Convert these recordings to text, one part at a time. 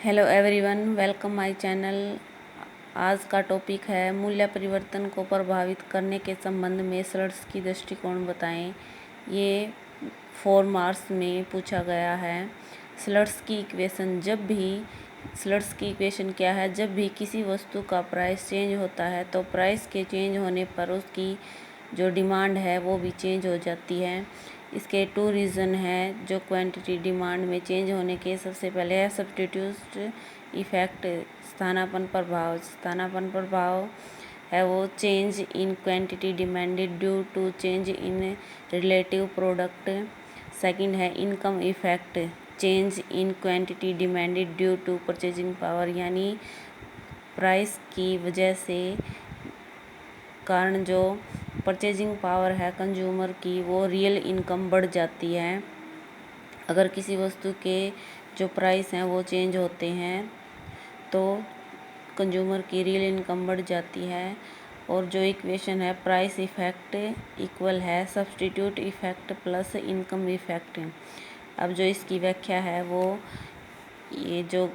Hello everyone, welcome my channel. आज का topic है मूल्य परिवर्तन को प्रभावित करने के संबंध में स्लट्स की दृष्टिकोण बताएं। ये 4 मार्क्स में पूछा गया है। स्लट्स की इक्वेशन क्या है? जब भी किसी वस्तु का प्राइस चेंज होता है तो प्राइस के चेंज होने पर उसकी जो डिमांड है वो भी चेंज हो जाती है। इसके 2 रीज़न है। जो क्वांटिटी डिमांड में चेंज होने के सबसे पहले है सब्स्टिट्यूट इफेक्ट, स्थानापन्न प्रभाव है वो change in quantity demanded due to change in relative product. Second है income effect, change in quantity demanded due to purchasing power, यानी प्राइस की वजह से कारण जो परचेजिंग पावर है कंज्यूमर की, वो रियल इनकम बढ़ जाती है। अगर किसी वस्तु के जो प्राइस हैं वो चेंज होते हैं तो कंज्यूमर की रियल इनकम बढ़ जाती है। और जो इक्वेशन है प्राइस इफेक्ट इक्वल है substitute effect plus income effect. अब जो इसकी व्याख्या है वो ये जो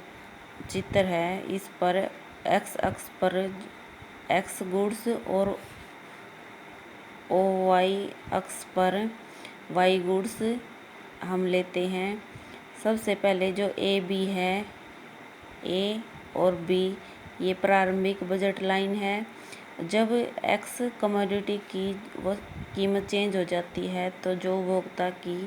चित्र है इस पर एक्स अक्ष पर एक्स गुड्स और वाई अक्ष पर वाई गुड्स हम लेते हैं। सबसे पहले जो ए बी है, ए और बी ये प्रारंभिक बजट लाइन है। जब एक्स कमोडिटी की कीमत चेंज हो जाती है तो जो उपभोक्ता की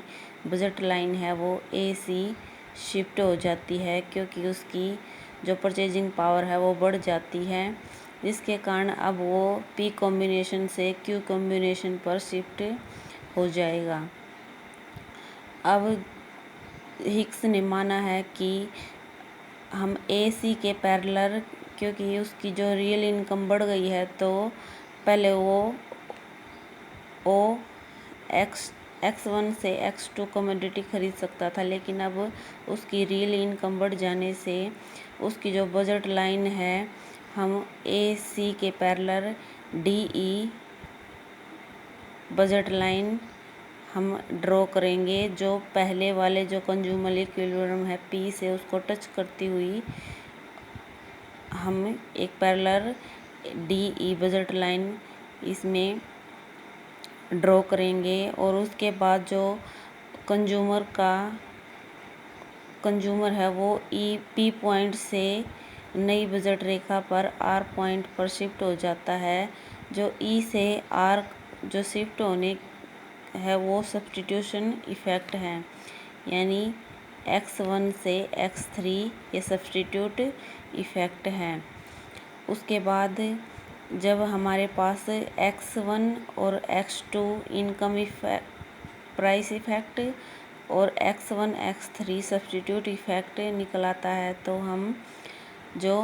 बजट लाइन है वो ए सी शिफ्ट हो जाती है, क्योंकि उसकी जो परचेजिंग पावर है वो बढ़ जाती है, जिसके कारण अब वो पी कॉम्बिनेशन से क्यू कॉम्बिनेशन पर शिफ्ट हो जाएगा। अब हिक्स ने माना है कि हम ए सी के पैरेलल, क्योंकि उसकी जो रियल इनकम बढ़ गई है तो पहले वो एक्स 1 से एक्स 2 कमोडिटी खरीद सकता था, लेकिन अब उसकी रियल इनकम बढ़ जाने से उसकी जो बजट लाइन है हम ए सी के parallel D E budget line हम ड्रॉ करेंगे, जो पहले वाले जो कंज्यूमर इक्विलिब्रियम है पी से उसको टच करती हुई हम एक parallel D E budget line इसमें ड्रॉ करेंगे। और उसके बाद जो कंज्यूमर है वो ई पी पॉइंट से नई बजट रेखा पर आर पॉइंट पर शिफ्ट हो जाता है। जो ई से आर जो शिफ्ट होने है वो सब्स्टिट्यूशन इफेक्ट है, यानी x1 से x3 ये सब्स्टिट्यूट इफेक्ट है। उसके बाद जब हमारे पास x1 और x2 इनकम प्राइस इफेक्ट और x1 x3 सब्स्टिट्यूट इफेक्ट निकल आता है तो हम जो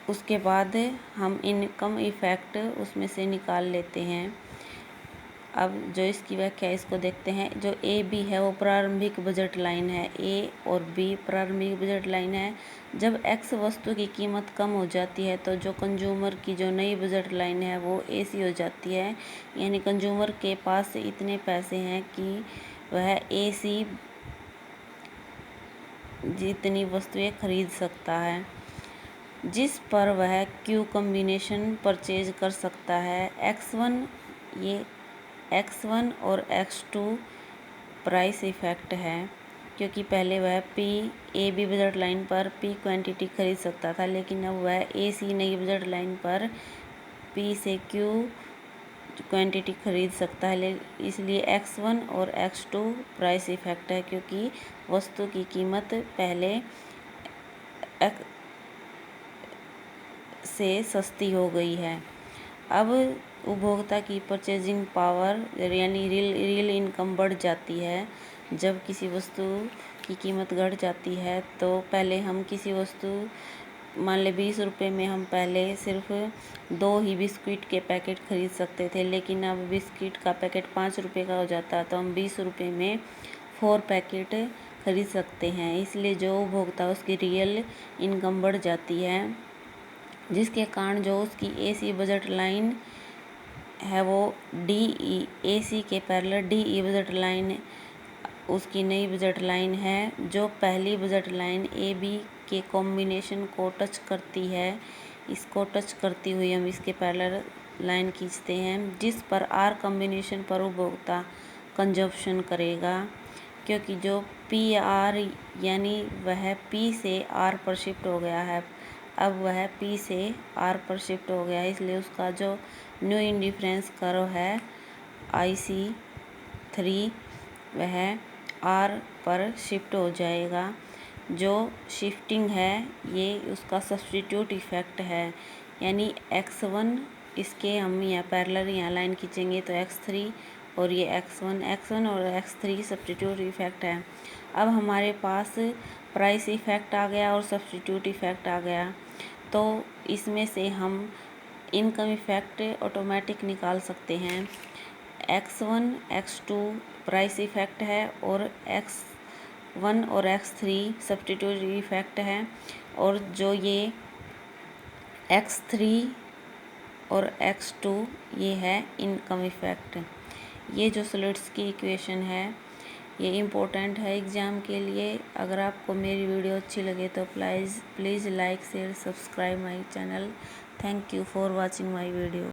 उसके बाद हम इनकम इफेक्ट उसमें से निकाल लेते हैं। अब जो इसकी व्याख्या इसको देखते हैं। जो ए बी है वो प्रारंभिक बजट लाइन है, ए और बी प्रारंभिक बजट लाइन है। जब एक्स वस्तु की कीमत कम हो जाती है तो जो कंज्यूमर की जो नई बजट लाइन है वो ए सी हो जाती है, यानी कंज्यूमर के पास इतने पैसे हैं कि वह ए सी जितनी वस्तुएं खरीद सकता है, जिस पर वह क्यू कॉम्बिनेशन परचेज कर सकता है। x1 और x2 प्राइस इफेक्ट है, क्योंकि पहले वह P A B budget line पर पी क्वांटिटी खरीद सकता था, लेकिन अब वह ए सी नई बजट लाइन पर पी से क्यू क्वांटिटी खरीद सकता है। इसलिए x1 और x2 प्राइस इफेक्ट है, क्योंकि वस्तु की कीमत पहले से सस्ती हो गई है। अब उपभोक्ता की परचेजिंग पावर यानी रियल इनकम बढ़ जाती है। जब किसी वस्तु की कीमत घट जाती है तो पहले हम किसी वस्तु मान ले 20 रुपये में हम पहले सिर्फ 2 ही बिस्किट के पैकेट खरीद सकते थे, लेकिन अब बिस्किट का पैकेट 5 रुपये का हो जाता है तो हम 20 रुपये में 4 पैकेट खरीद सकते हैं। इसलिए जो उपभोक्ता उसकी रियल इनकम बढ़ जाती है, जिसके कारण जो उसकी ए सी बजट लाइन है वो डी ई ए सी के parallel D E budget line उसकी नई बजट लाइन है, जो पहली बजट लाइन ए बी के कॉम्बिनेशन को टच करती है। इसको टच करती हुई हम इसके पैरेलल लाइन खींचते हैं, जिस पर आर कॉम्बिनेशन पर उपभोक्ता कंजप्शन करेगा, क्योंकि जो पी आर यानी वह पी से आर पर शिफ्ट हो गया है। अब वह पी से आर पर शिफ्ट हो गया है, इसलिए उसका जो न्यू इंडिफरेंस कर्व है IC3 वह आर पर शिफ्ट हो जाएगा। जो शिफ्टिंग है ये उसका सब्स्टिट्यूट इफेक्ट है, यानी x1 इसके हम यहाँ पैरेलल यहाँ लाइन खींचेंगे तो x3 और ये x1 और x3 सब्स्टिट्यूट इफेक्ट है। अब हमारे पास प्राइस इफेक्ट आ गया और सब्स्टिट्यूट इफेक्ट आ गया, तो इसमें से हम इनकम इफेक्ट ऑटोमेटिक निकाल सकते हैं। x1 x2 प्राइस इफेक्ट है और x1 और x3 सब्स्टिट्यूट इफेक्ट है, और जो ये x3 और x2 ये है इनकम इफेक्ट। ये जो सॉलिड्स की इक्वेशन है ये इम्पोर्टेंट है एग्ज़ाम के लिए। अगर आपको मेरी वीडियो अच्छी लगे तो please like share subscribe my channel. Thank you for watching my video.